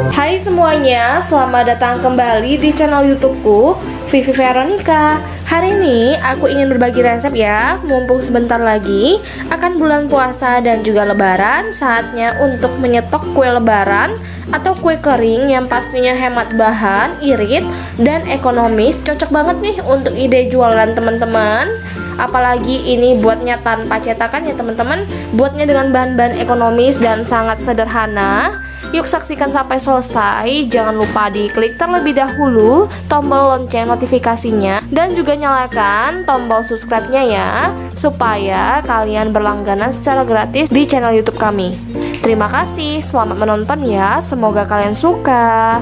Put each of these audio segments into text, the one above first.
Hai semuanya, selamat datang kembali di channel YouTubeku, Vivi Veronica. Hari ini aku ingin berbagi resep ya, mumpung sebentar lagi akan bulan puasa dan juga lebaran. Saatnya untuk menyetok kue lebaran atau kue kering yang pastinya hemat bahan, irit, dan ekonomis. Cocok banget nih untuk ide jualan teman-teman. Apalagi ini buatnya tanpa cetakan ya teman-teman, buatnya dengan bahan-bahan ekonomis dan sangat sederhana. Yuk saksikan sampai selesai. Jangan lupa diklik terlebih dahulu tombol lonceng notifikasinya dan juga nyalakan tombol subscribe-nya ya, supaya kalian berlangganan secara gratis di channel YouTube kami. Terima kasih, selamat menonton ya, semoga kalian suka.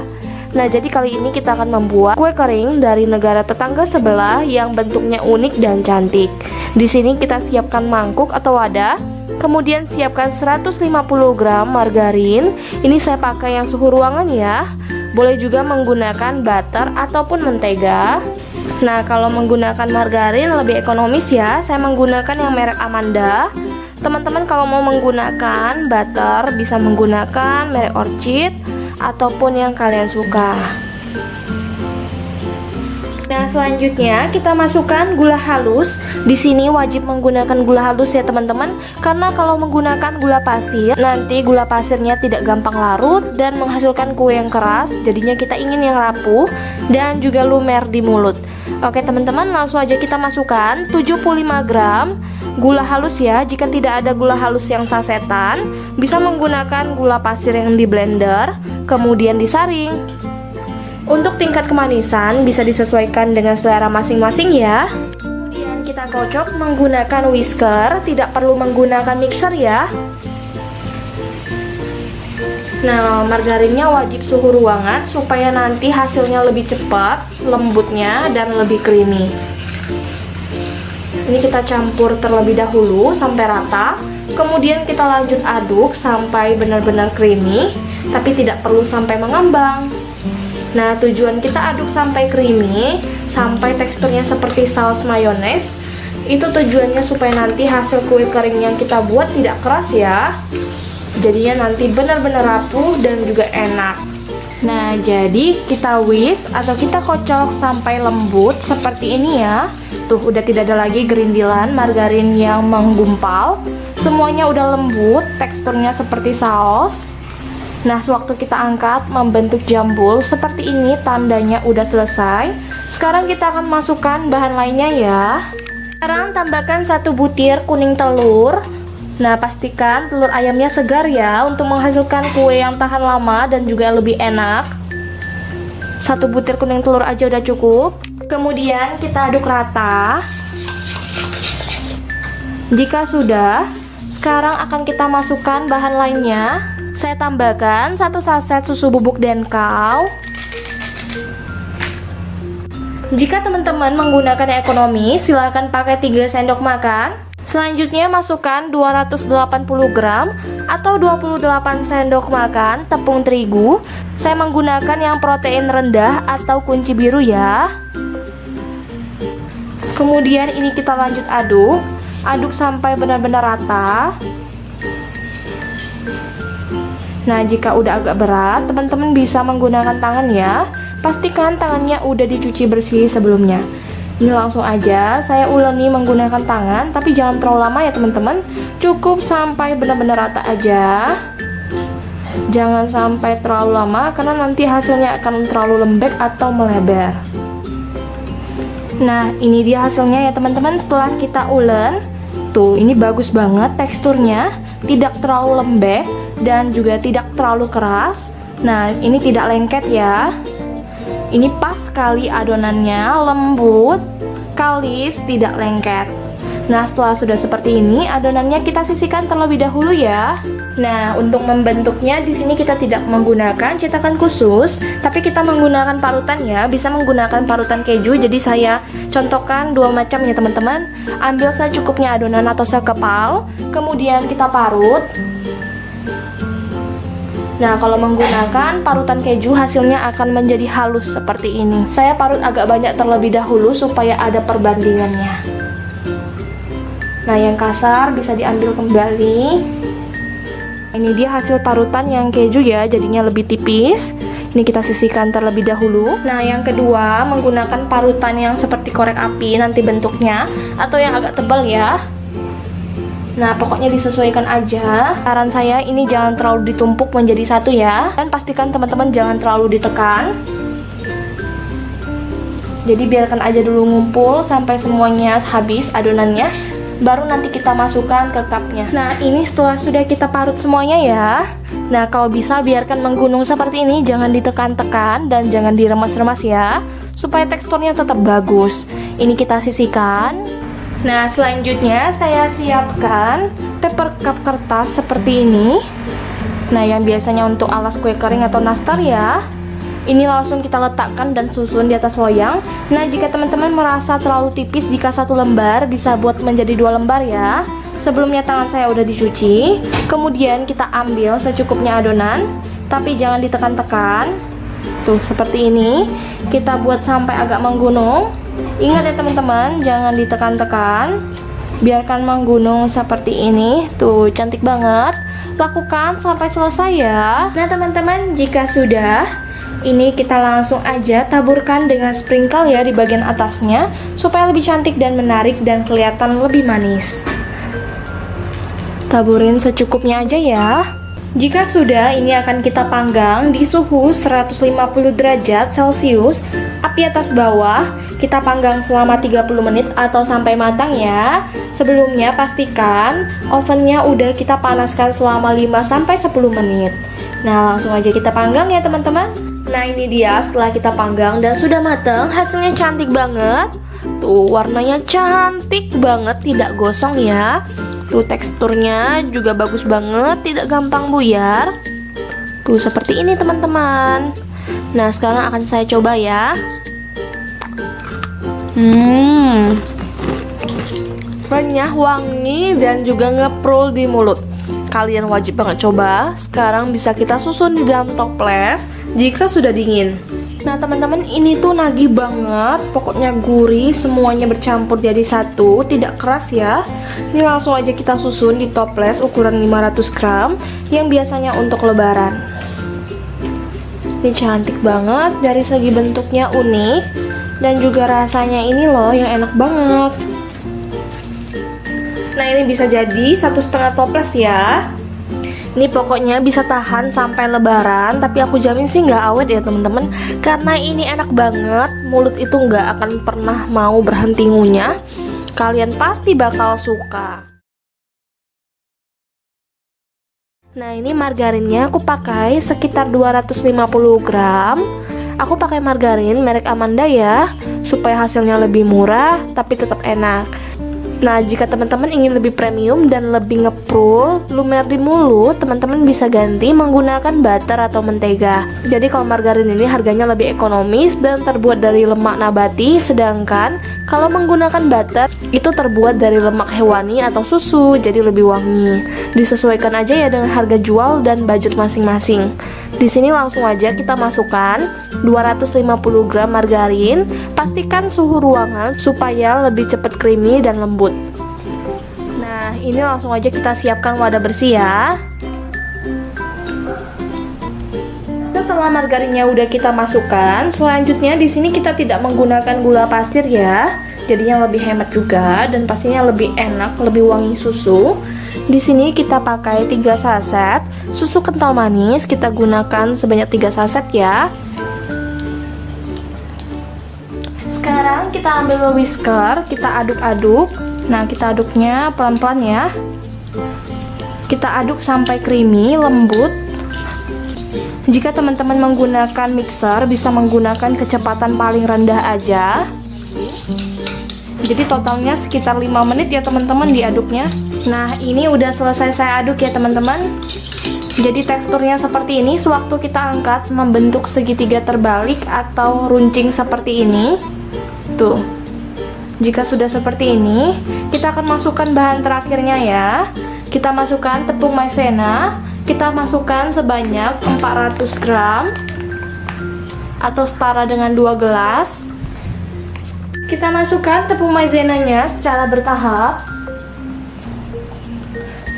Nah, jadi kali ini kita akan membuat kue kering dari negara tetangga sebelah yang bentuknya unik dan cantik. Di sini kita siapkan mangkuk atau wadah. Kemudian siapkan 150 gram margarin. Ini saya pakai yang suhu ruangan ya. Boleh juga menggunakan butter ataupun mentega. Nah, kalau menggunakan margarin lebih ekonomis ya. Saya menggunakan yang merek Amanda. Teman-teman kalau mau menggunakan butter bisa menggunakan merek Orchid ataupun yang kalian suka. Nah, selanjutnya kita masukkan gula halus. Di sini wajib menggunakan gula halus ya teman-teman, karena kalau menggunakan gula pasir, nanti gula pasirnya tidak gampang larut dan menghasilkan kue yang keras. Jadinya kita ingin yang rapuh dan juga lumer di mulut. Oke teman-teman, langsung aja kita masukkan 75 gram gula halus ya. Jika tidak ada gula halus yang sasetan, bisa menggunakan gula pasir yang di blender, kemudian disaring. Untuk tingkat kemanisan bisa disesuaikan dengan selera masing-masing ya. Kemudian kita kocok menggunakan whisker, tidak perlu menggunakan mixer ya. Nah, margarinnya wajib suhu ruangan supaya nanti hasilnya lebih cepat, lembutnya dan lebih creamy. Ini kita campur terlebih dahulu sampai rata. Kemudian kita lanjut aduk sampai benar-benar creamy, tapi tidak perlu sampai mengembang. Nah, tujuan kita aduk sampai creamy, sampai teksturnya seperti saus mayones. Itu tujuannya supaya nanti hasil kue kering yang kita buat tidak keras ya. Jadinya nanti benar-benar rapuh dan juga enak. Nah, jadi kita whisk atau kita kocok sampai lembut seperti ini ya. Tuh, udah tidak ada lagi gerindilan margarin yang menggumpal. Semuanya udah lembut, teksturnya seperti saus. Nah, sewaktu kita angkat membentuk jambul seperti ini, tandanya udah selesai. Sekarang kita akan masukkan bahan lainnya ya. Sekarang tambahkan 1 butir kuning telur. Nah, pastikan telur ayamnya segar ya, untuk menghasilkan kue yang tahan lama dan juga lebih enak. 1 butir kuning telur aja udah cukup. Kemudian kita aduk rata. Jika sudah, sekarang akan kita masukkan bahan lainnya. Saya tambahkan 1 saset susu bubuk Denkau. Jika teman-teman menggunakan yang ekonomis, silahkan pakai 3 sendok makan. Selanjutnya masukkan 280 gram atau 28 sendok makan tepung terigu. Saya menggunakan yang protein rendah atau kunci biru ya. Kemudian ini kita lanjut aduk. Aduk sampai benar-benar rata. Nah, jika udah agak berat, teman-teman bisa menggunakan tangan ya. Pastikan tangannya udah dicuci bersih sebelumnya. Ini langsung aja saya uleni menggunakan tangan, tapi jangan terlalu lama ya teman-teman. Cukup sampai benar-benar rata aja. Jangan sampai terlalu lama karena nanti hasilnya akan terlalu lembek atau melebar. Nah, ini dia hasilnya ya teman-teman setelah kita ulen. Tuh, ini bagus banget teksturnya, tidak terlalu lembek dan juga tidak terlalu keras. Nah, ini tidak lengket ya. Ini pas sekali adonannya, lembut, kalis, tidak lengket. Nah, setelah sudah seperti ini, adonannya kita sisihkan terlebih dahulu ya. Nah, untuk membentuknya di sini kita tidak menggunakan cetakan khusus, tapi kita menggunakan parutan ya. Bisa menggunakan parutan keju. Jadi saya contohkan 2 macam ya teman-teman. Ambil secukupnya adonan atau sekepal, kemudian kita parut. Nah, kalau menggunakan parutan keju hasilnya akan menjadi halus seperti ini. Saya parut agak banyak terlebih dahulu supaya ada perbandingannya. Nah, yang kasar bisa diambil kembali. Ini dia hasil parutan yang keju ya, jadinya lebih tipis. Ini kita sisihkan terlebih dahulu. Nah, yang kedua menggunakan parutan yang seperti korek api nanti bentuknya, atau yang agak tebal ya. Nah, pokoknya disesuaikan aja. Saran saya ini jangan terlalu ditumpuk menjadi satu ya. Dan pastikan teman-teman jangan terlalu ditekan. Jadi biarkan aja dulu ngumpul sampai semuanya habis adonannya. Baru nanti kita masukkan ke cupnya. Nah, ini setelah sudah kita parut semuanya ya. Nah, kalau bisa biarkan menggunung seperti ini, jangan ditekan-tekan dan jangan diremas-remas ya, supaya teksturnya tetap bagus. Ini kita sisihkan. Nah, selanjutnya saya siapkan paper cup kertas seperti ini. Nah, yang biasanya untuk alas kue kering atau nastar ya. Ini langsung kita letakkan dan susun di atas loyang. Nah, jika teman-teman merasa terlalu tipis, jika satu lembar bisa buat menjadi 2 lembar ya. Sebelumnya tangan saya udah dicuci. Kemudian kita ambil secukupnya adonan, tapi jangan ditekan-tekan. Tuh, seperti ini. Kita buat sampai agak menggunung. Ingat ya teman-teman, jangan ditekan-tekan. Biarkan menggunung seperti ini. Tuh, cantik banget. Lakukan sampai selesai ya. Nah, teman-teman, jika sudah, ini kita langsung aja taburkan dengan sprinkle ya di bagian atasnya, supaya lebih cantik dan menarik dan kelihatan lebih manis. Taburin secukupnya aja ya. Jika sudah, ini akan kita panggang di suhu 150 derajat Celcius, api atas bawah. Kita panggang selama 30 menit atau sampai matang ya. Sebelumnya pastikan ovennya udah kita panaskan selama 5-10 menit. Nah, langsung aja kita panggang ya teman-teman. Nah, ini dia setelah kita panggang dan sudah matang, hasilnya cantik banget. Tuh, warnanya cantik banget, tidak gosong ya. Tuh, teksturnya juga bagus banget, tidak gampang buyar. Tuh, seperti ini teman-teman. Nah, sekarang akan saya coba ya. Renyah, wangi, dan juga ngeprul di mulut. Kalian wajib banget coba. Sekarang bisa kita susun di dalam toples jika sudah dingin. Nah teman-teman, ini tuh nagih banget. Pokoknya gurih, semuanya bercampur jadi satu, tidak keras ya. Ini langsung aja kita susun di toples ukuran 500 gram yang biasanya untuk lebaran. Ini cantik banget, dari segi bentuknya unik, dan juga rasanya ini loh yang enak banget. Nah, ini bisa jadi 1,5 toples ya. Ini pokoknya bisa tahan sampai lebaran, tapi aku jamin sih nggak awet ya teman-teman, karena ini enak banget. Mulut itu nggak akan pernah mau berhenti ngunyah. Kalian pasti bakal suka. Nah, ini margarinnya aku pakai sekitar 250 gram. Aku pakai margarin merek Amanda ya, supaya hasilnya lebih murah tapi tetap enak. Nah, jika teman-teman ingin lebih premium dan lebih ngeprul, lumer di mulut, teman-teman bisa ganti menggunakan butter atau mentega. Jadi kalau margarin ini harganya lebih ekonomis dan terbuat dari lemak nabati, sedangkan kalau menggunakan butter itu terbuat dari lemak hewani atau susu, jadi lebih wangi. Disesuaikan aja ya dengan harga jual dan budget masing-masing. Di sini langsung aja kita masukkan 250 gram margarin. Pastikan suhu ruangan supaya lebih cepat creamy dan lembut. Nah, ini langsung aja kita siapkan wadah bersih ya. Setelah margarinnya udah kita masukkan, selanjutnya di sini kita tidak menggunakan gula pasir ya. Jadinya lebih hemat juga dan pastinya lebih enak, lebih wangi susu. Di sini kita pakai 3 saset susu kental manis, kita gunakan sebanyak 3 saset ya. Sekarang kita ambil whisker, kita aduk-aduk. Nah, kita aduknya pelan-pelan ya. Kita aduk sampai creamy, lembut. Jika teman-teman menggunakan mixer, bisa menggunakan kecepatan paling rendah aja. Jadi totalnya sekitar 5 menit ya teman-teman diaduknya. Nah, ini udah selesai saya aduk ya teman-teman. Jadi teksturnya seperti ini. Sewaktu kita angkat membentuk segitiga terbalik atau runcing seperti ini. Tuh. Jika sudah seperti ini, kita akan masukkan bahan terakhirnya ya. Kita masukkan tepung maizena. Kita masukkan sebanyak 400 gram atau setara dengan 2 gelas. Kita masukkan tepung maizenanya secara bertahap.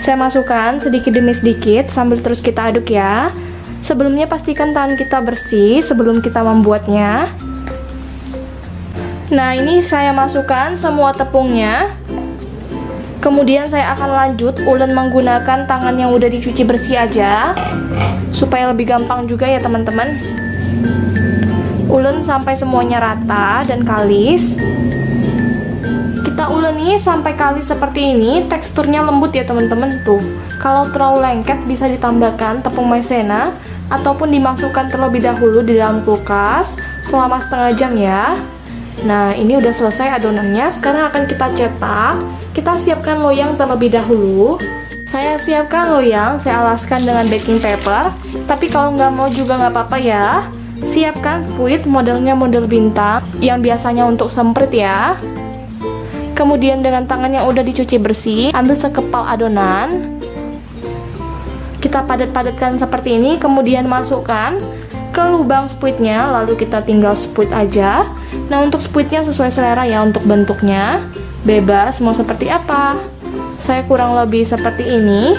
Saya masukkan sedikit demi sedikit sambil terus kita aduk ya. Sebelumnya pastikan tangan kita bersih sebelum kita membuatnya. Nah, ini saya masukkan semua tepungnya. Kemudian saya akan lanjut ulen menggunakan tangan yang udah dicuci bersih aja, supaya lebih gampang juga ya teman-teman. Ulen sampai semuanya rata dan kalis. Kita uleni sampai kalis seperti ini, teksturnya lembut ya teman-teman tuh. Kalau terlalu lengket bisa ditambahkan tepung maizena ataupun dimasukkan terlebih dahulu di dalam kulkas selama setengah jam ya. Nah, ini udah selesai adonannya. Sekarang akan kita cetak. Kita siapkan loyang terlebih dahulu. Saya siapkan loyang, saya alaskan dengan baking paper. Tapi kalau nggak mau juga nggak apa-apa ya. Siapkan spuit modelnya model bintang yang biasanya untuk semprit ya. Kemudian dengan tangan yang udah dicuci bersih, ambil sekepal adonan. Kita padat-padatkan seperti ini, kemudian masukkan ke lubang spuitnya, lalu kita tinggal spuit aja. Nah, untuk spuitnya sesuai selera ya, untuk bentuknya bebas mau seperti apa. Saya kurang lebih seperti ini.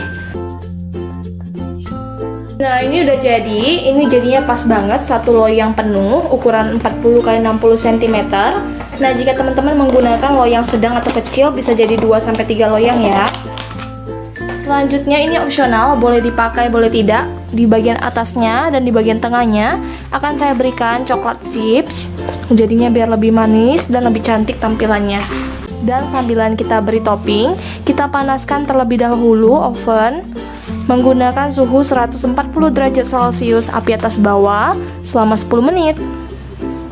Nah, ini udah jadi. Ini jadinya pas banget, satu loyang penuh ukuran 40 x 60 cm. Nah, jika teman-teman menggunakan loyang sedang atau kecil bisa jadi 2-3 loyang ya. Selanjutnya ini opsional, boleh dipakai boleh tidak. Di bagian atasnya dan di bagian tengahnya akan saya berikan coklat chips. Jadinya biar lebih manis dan lebih cantik tampilannya. Dan sambilan kita beri topping, kita panaskan terlebih dahulu oven menggunakan suhu 140 derajat Celcius api atas bawah selama 10 menit.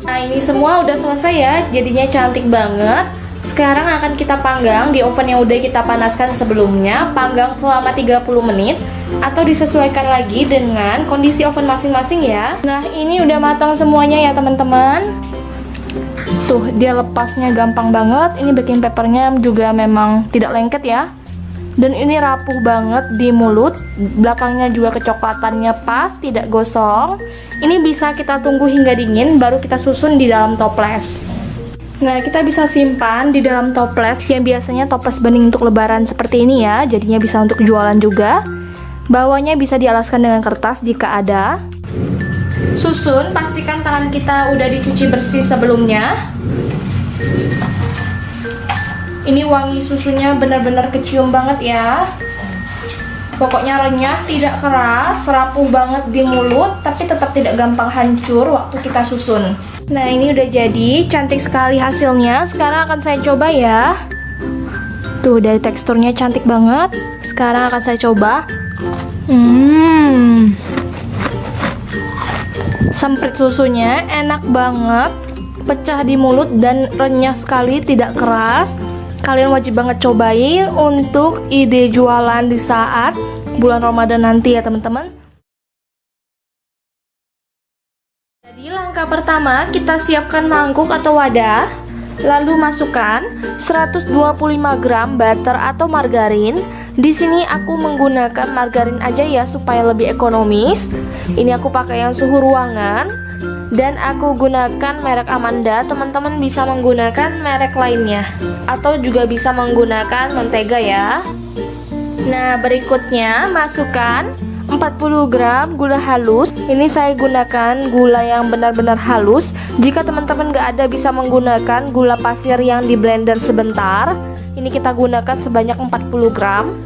Nah, ini semua udah selesai ya, jadinya cantik banget. Sekarang akan kita panggang di oven yang udah kita panaskan sebelumnya. Panggang selama 30 menit atau disesuaikan lagi dengan kondisi oven masing-masing ya. Nah, ini udah matang semuanya ya teman-teman. Tuh, dia lepasnya gampang banget. Ini baking papernya juga memang tidak lengket ya. Dan ini rapuh banget di mulut. Belakangnya juga kecoklatannya pas, tidak gosong. Ini bisa kita tunggu hingga dingin, baru kita susun di dalam toples. Nah, kita bisa simpan di dalam toples yang biasanya toples bening untuk lebaran seperti ini ya. Jadinya bisa untuk jualan juga. Bawahnya bisa dialaskan dengan kertas jika ada. Susun, pastikan tangan kita udah dicuci bersih sebelumnya. Ini wangi susunya benar-benar kecium banget ya. Pokoknya renyah, tidak keras, rapuh banget di mulut, tapi tetap tidak gampang hancur waktu kita susun. Nah, ini udah jadi, cantik sekali hasilnya. Sekarang akan saya coba ya. Tuh, dari teksturnya cantik banget. Sekarang akan saya coba. Semprit susunya enak banget, pecah di mulut dan renyah sekali, tidak keras. Kalian wajib banget cobain untuk ide jualan di saat bulan Ramadan nanti ya teman-teman. Jadi langkah pertama, kita siapkan mangkuk atau wadah. Lalu masukkan 125 gram butter atau margarin. Di sini aku menggunakan margarin aja ya supaya lebih ekonomis. Ini aku pakai yang suhu ruangan. Dan aku gunakan merek Amanda. Teman-teman bisa menggunakan merek lainnya atau juga bisa menggunakan mentega ya. Nah, berikutnya masukkan 40 gram gula halus. Ini saya gunakan gula yang benar-benar halus. Jika teman-teman gak ada bisa menggunakan gula pasir yang di blender sebentar. Ini kita gunakan sebanyak 40 gram.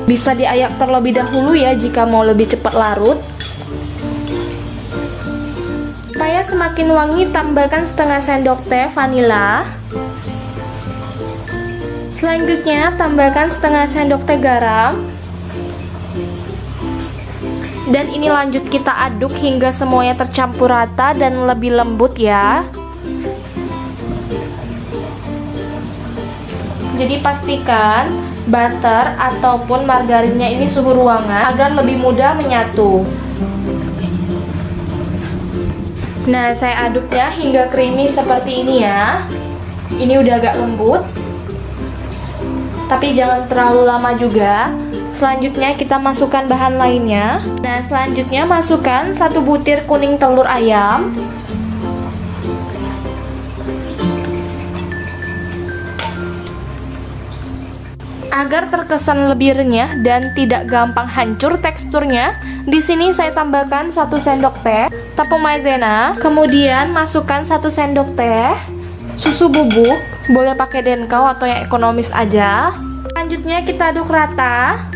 Bisa diayak terlebih dahulu ya jika mau lebih cepat larut. Supaya semakin wangi, tambahkan setengah sendok teh vanila. Selanjutnya tambahkan setengah sendok teh garam. Dan ini lanjut kita aduk hingga semuanya tercampur rata dan lebih lembut ya. Jadi pastikan butter ataupun margarinnya ini suhu ruangan agar lebih mudah menyatu. Nah, saya aduknya hingga creamy seperti ini ya. Ini udah agak lembut, tapi jangan terlalu lama juga. Selanjutnya kita masukkan bahan lainnya. Nah, selanjutnya masukkan 1 butir kuning telur ayam. Agar terkesan lebih renyah dan tidak gampang hancur teksturnya, di sini saya tambahkan 1 sendok teh tepung maizena, kemudian masukkan 1 sendok teh susu bubuk, boleh pakai denkau atau yang ekonomis aja. Selanjutnya kita aduk rata.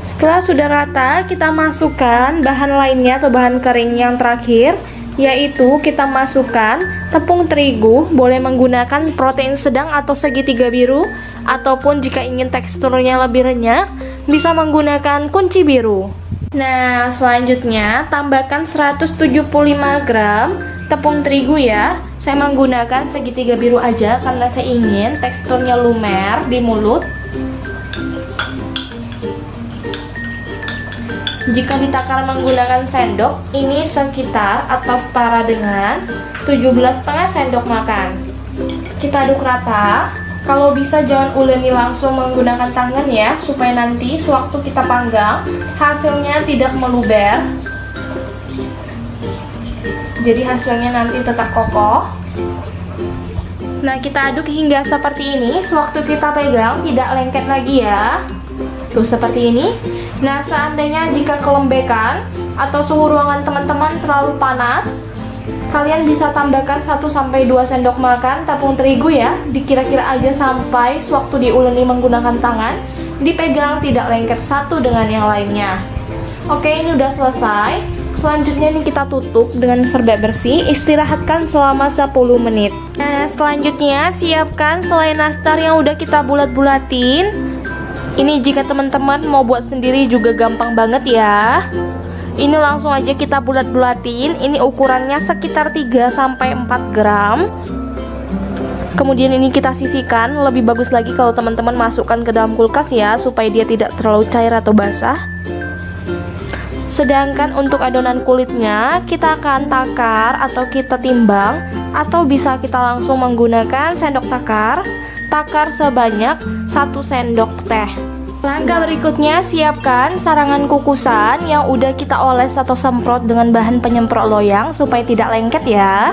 Setelah sudah rata, kita masukkan bahan lainnya atau bahan kering yang terakhir, yaitu kita masukkan tepung terigu, boleh menggunakan protein sedang atau segitiga biru, ataupun jika ingin teksturnya lebih renyah, bisa menggunakan kunci biru. Nah, selanjutnya tambahkan 175 gram tepung terigu ya. Saya menggunakan segitiga biru aja karena saya ingin teksturnya lumer di mulut. Jika ditakar menggunakan sendok, ini sekitar atau setara dengan 17,5 sendok makan. Kita aduk rata. Kalau bisa jangan uleni langsung menggunakan tangan ya, supaya nanti sewaktu kita panggang hasilnya tidak meluber. Jadi hasilnya nanti tetap kokoh. Nah, kita aduk hingga seperti ini. Sewaktu kita pegang tidak lengket lagi ya. Tuh seperti ini. Nah, seandainya jika kelembekan atau suhu ruangan teman-teman terlalu panas, kalian bisa tambahkan 1-2 sendok makan tepung terigu ya. Dikira-kira aja sampai sewaktu diuleni menggunakan tangan, dipegang tidak lengket satu dengan yang lainnya. Oke, ini udah selesai. Selanjutnya ini kita tutup dengan serbet bersih, istirahatkan selama 10 menit. Nah, selanjutnya siapkan selai nastar yang udah kita bulat-bulatin. Ini jika teman-teman mau buat sendiri juga gampang banget ya. Ini langsung aja kita bulat-bulatin. Ini ukurannya sekitar 3-4 gram. Kemudian ini kita sisihkan. Lebih bagus lagi kalau teman-teman masukkan ke dalam kulkas ya, supaya dia tidak terlalu cair atau basah. Sedangkan untuk adonan kulitnya kita akan takar atau kita timbang, atau bisa kita langsung menggunakan sendok takar. Takar sebanyak 1 sendok teh. Langkah berikutnya, siapkan sarangan kukusan yang udah kita oles atau semprot dengan bahan penyemprot loyang supaya tidak lengket ya.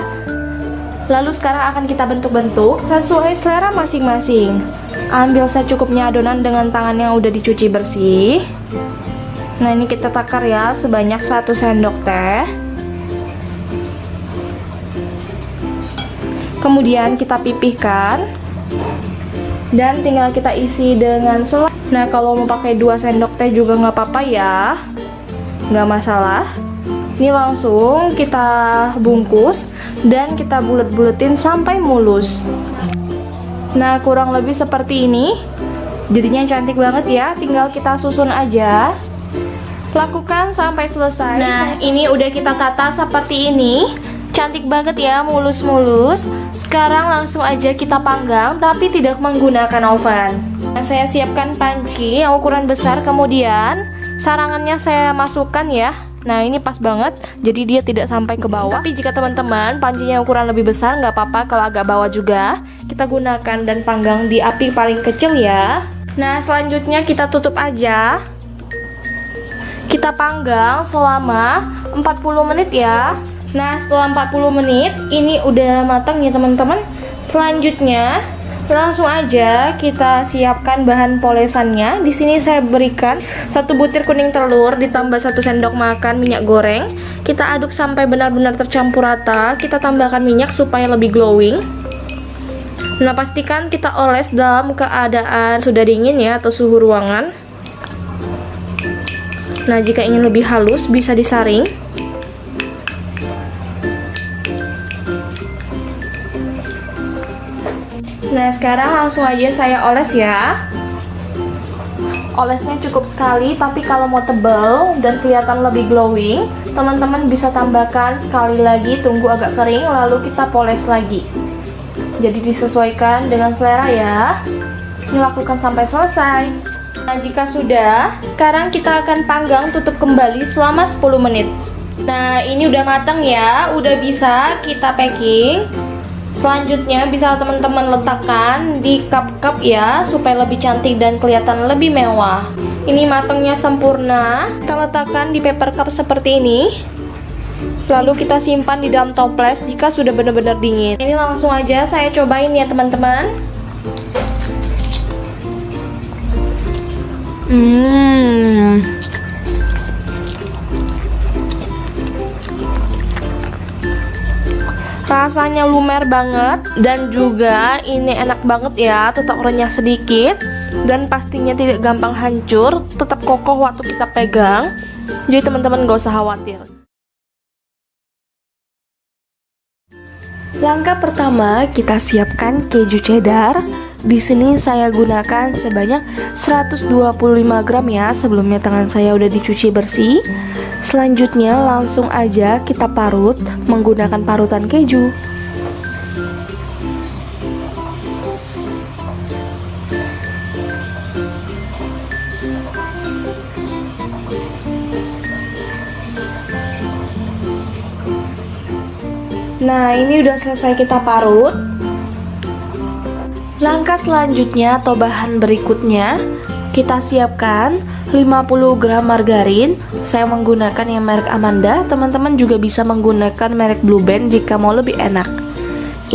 Lalu sekarang akan kita bentuk-bentuk sesuai selera masing-masing. Ambil secukupnya adonan dengan tangan yang udah dicuci bersih. Nah, ini kita takar ya sebanyak 1 sendok teh. Kemudian kita pipihkan dan tinggal kita isi dengan selai. Nah, kalau mau pakai 2 sendok teh juga nggak apa-apa ya, nggak masalah. Ini langsung kita bungkus dan kita bulet-buletin sampai mulus. Nah, kurang lebih seperti ini. Jadinya cantik banget ya, tinggal kita susun aja. Lakukan sampai selesai. Nah, ini udah kita tata seperti ini. Cantik banget ya, mulus-mulus. Sekarang langsung aja kita panggang, tapi tidak menggunakan oven. Nah, saya siapkan panci yang ukuran besar, kemudian sarangannya saya masukkan ya. Nah, ini pas banget, jadi dia tidak sampai ke bawah. Tapi jika teman-teman pancinya ukuran lebih besar, nggak apa-apa kalau agak bawah juga. Kita gunakan dan panggang di api paling kecil ya. Nah, selanjutnya kita tutup aja. Kita panggang selama 40 menit ya. Nah, setelah 40 menit ini udah matang ya teman-teman. Selanjutnya langsung aja kita siapkan bahan polesannya. Di sini saya berikan 1 butir kuning telur ditambah 1 sendok makan minyak goreng. Kita aduk sampai benar-benar tercampur rata. Kita tambahkan minyak supaya lebih glowing. Nah, pastikan kita oles dalam keadaan sudah dingin ya, atau suhu ruangan. Nah, jika ingin lebih halus bisa disaring. Nah, sekarang langsung aja saya oles ya. Olesnya cukup sekali, tapi kalau mau tebal dan kelihatan lebih glowing, teman-teman bisa tambahkan sekali lagi, tunggu agak kering lalu kita poles lagi. Jadi disesuaikan dengan selera ya. Ini lakukan sampai selesai. Nah, jika sudah, sekarang kita akan panggang tutup kembali selama 10 menit. Nah, ini udah matang ya, udah bisa kita packing. Selanjutnya bisa teman-teman letakkan di cup-cup ya, supaya lebih cantik dan kelihatan lebih mewah. Ini matangnya sempurna. Kita letakkan di paper cup seperti ini. Lalu kita simpan di dalam toples jika sudah benar-benar dingin. Ini langsung aja saya cobain ya teman-teman. Rasanya lumer banget dan juga ini enak banget ya, tetap renyah sedikit dan pastinya tidak gampang hancur, tetap kokoh waktu kita pegang. Jadi teman-teman gak usah khawatir. Langkah pertama, kita siapkan keju cheddar. Di sini saya gunakan sebanyak 125 gram ya, sebelumnya tangan saya udah dicuci bersih. Selanjutnya langsung aja kita parut menggunakan parutan keju. Nah, ini udah selesai kita parut. Langkah selanjutnya atau bahan berikutnya, kita siapkan 50 gram margarin. Saya menggunakan yang merek Amanda. Teman-teman juga bisa menggunakan merek Blue Band jika mau lebih enak.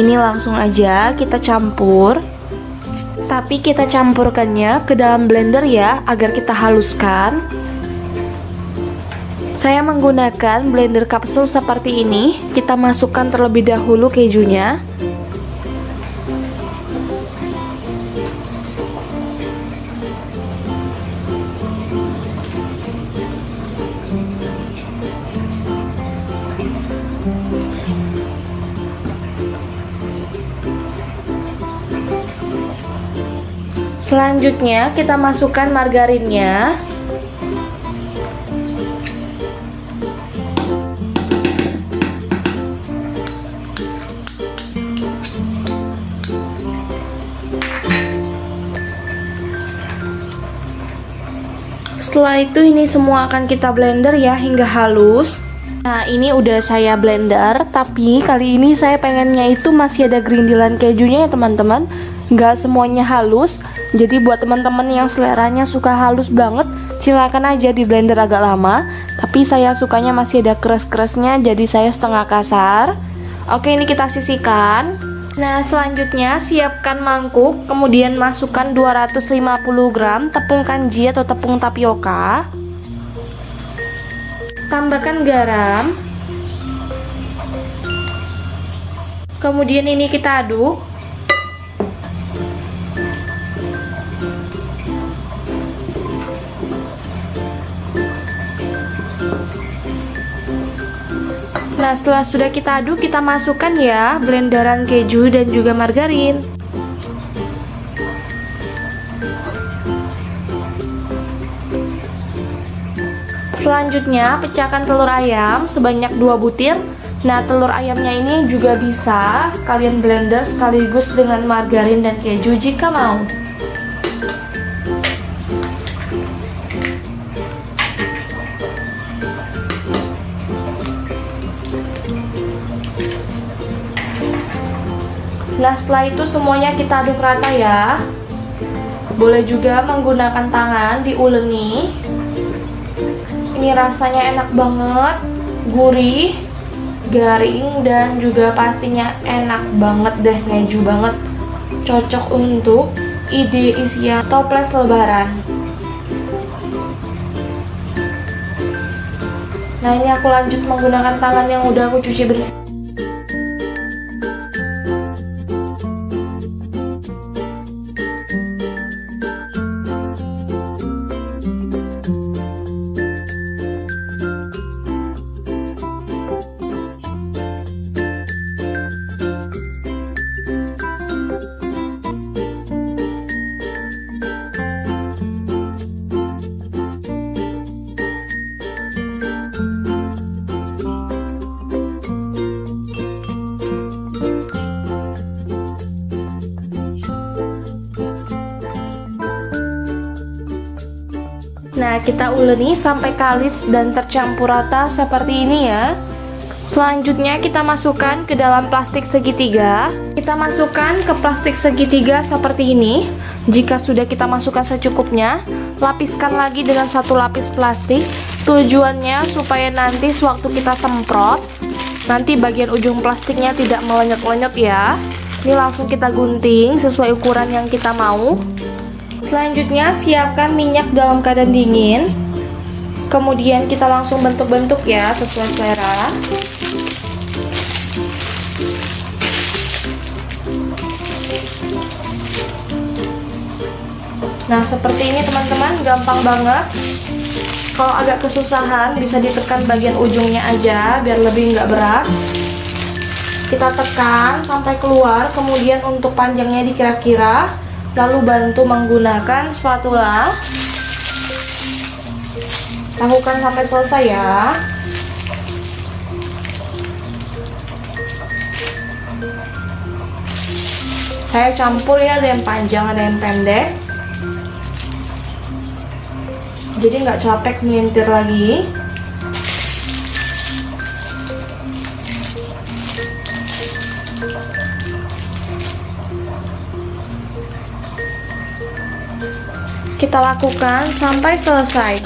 Ini langsung aja kita campur. Tapi kita campurkannya ke dalam blender ya, agar kita haluskan. Saya menggunakan blender kapsul seperti ini. Kita masukkan terlebih dahulu kejunya. Selanjutnya kita masukkan margarinnya. Setelah itu ini semua akan kita blender ya hingga halus. Nah, ini udah saya blender, tapi kali ini saya pengennya itu masih ada gerindilan kejunya ya teman-teman. Nggak semuanya halus. Jadi buat teman-teman yang seleranya suka halus banget, silakan aja di blender agak lama. Tapi saya sukanya masih ada keras-kerasnya, jadi saya setengah kasar. Oke, ini kita sisihkan. Nah, selanjutnya siapkan mangkuk, kemudian masukkan 250 gram tepung kanji atau tepung tapioka. Tambahkan garam. Kemudian ini kita aduk. Nah, setelah sudah kita aduk, kita masukkan ya blenderan keju dan juga margarin. Selanjutnya, pecahkan telur ayam sebanyak 2 butir. Nah, telur ayamnya ini juga bisa kalian blender sekaligus dengan margarin dan keju jika mau. Nah, setelah itu semuanya kita aduk rata ya. Boleh juga menggunakan tangan diuleni. Ini rasanya enak banget, gurih, garing, dan juga pastinya enak banget deh, ngeju banget. Cocok untuk ide isian toples lebaran. Nah, ini aku lanjut menggunakan tangan yang udah aku cuci bersih. Nah, kita uleni sampai kalis dan tercampur rata seperti ini ya. Selanjutnya kita masukkan ke dalam plastik segitiga. Kita masukkan ke plastik segitiga seperti ini. Jika sudah kita masukkan secukupnya, lapiskan lagi dengan satu lapis plastik. Tujuannya supaya nanti sewaktu kita semprot, nanti bagian ujung plastiknya tidak melenyet-lenyet ya. Ini langsung kita gunting sesuai ukuran yang kita mau. Selanjutnya siapkan minyak dalam keadaan dingin. Kemudian kita langsung bentuk-bentuk ya sesuai selera. Nah seperti ini teman-teman, gampang banget. Kalau agak kesusahan bisa ditekan bagian ujungnya aja biar lebih nggak berat. Kita tekan sampai keluar, kemudian untuk panjangnya dikira-kira, lalu bantu menggunakan spatula. Lakukan sampai selesai ya. Saya campur ya, ada yang panjang ada yang pendek, jadi nggak capek nyelentir lagi. Kita lakukan sampai selesai.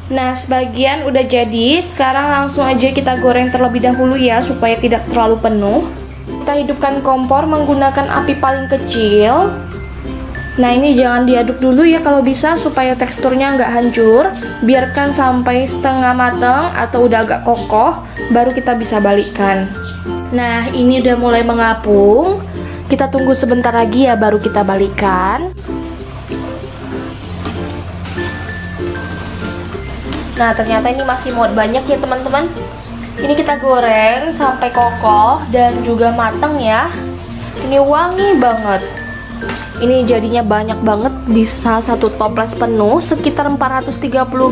Nah sebagian udah jadi, sekarang langsung aja kita goreng terlebih dahulu ya supaya tidak terlalu penuh. Kita hidupkan kompor menggunakan api paling kecil. Nah ini jangan diaduk dulu ya kalau bisa supaya teksturnya nggak hancur. Biarkan sampai setengah matang atau udah agak kokoh, baru kita bisa balikkan. Nah ini udah mulai mengapung. Kita tunggu sebentar lagi ya baru kita balikkan. Nah ternyata ini masih muat banyak ya teman-teman. Ini kita goreng sampai kokoh dan juga matang ya. Ini wangi banget. Ini jadinya banyak banget, bisa satu toples penuh sekitar 430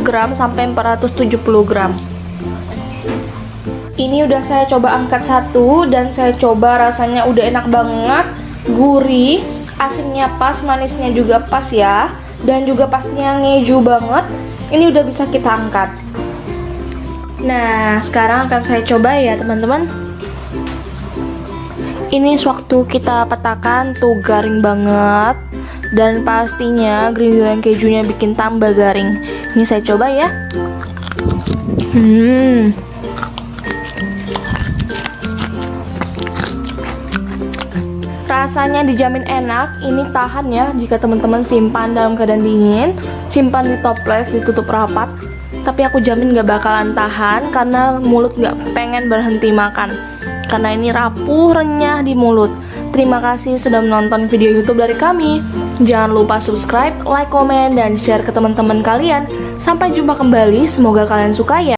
gram sampai 470 gram. Ini udah saya coba angkat satu dan saya coba rasanya udah enak banget, gurih, asinnya pas, manisnya juga pas ya, dan juga pasnya ngeju banget. Ini udah bisa kita angkat. Nah sekarang akan saya coba ya teman-teman. Ini sewaktu kita petakan tuh garing banget, dan pastinya gerindulan kejunya bikin tambah garing. Ini saya coba ya. Rasanya dijamin enak. Ini tahan ya jika teman-teman simpan dalam keadaan dingin, simpan di toples ditutup rapat. Tapi aku jamin gak bakalan tahan karena mulut gak pengen berhenti makan. Karena ini rapuh, renyah di mulut. Terima kasih sudah menonton video YouTube dari kami. Jangan lupa subscribe, like, komen, dan share ke teman-teman kalian. Sampai jumpa kembali, semoga kalian suka ya.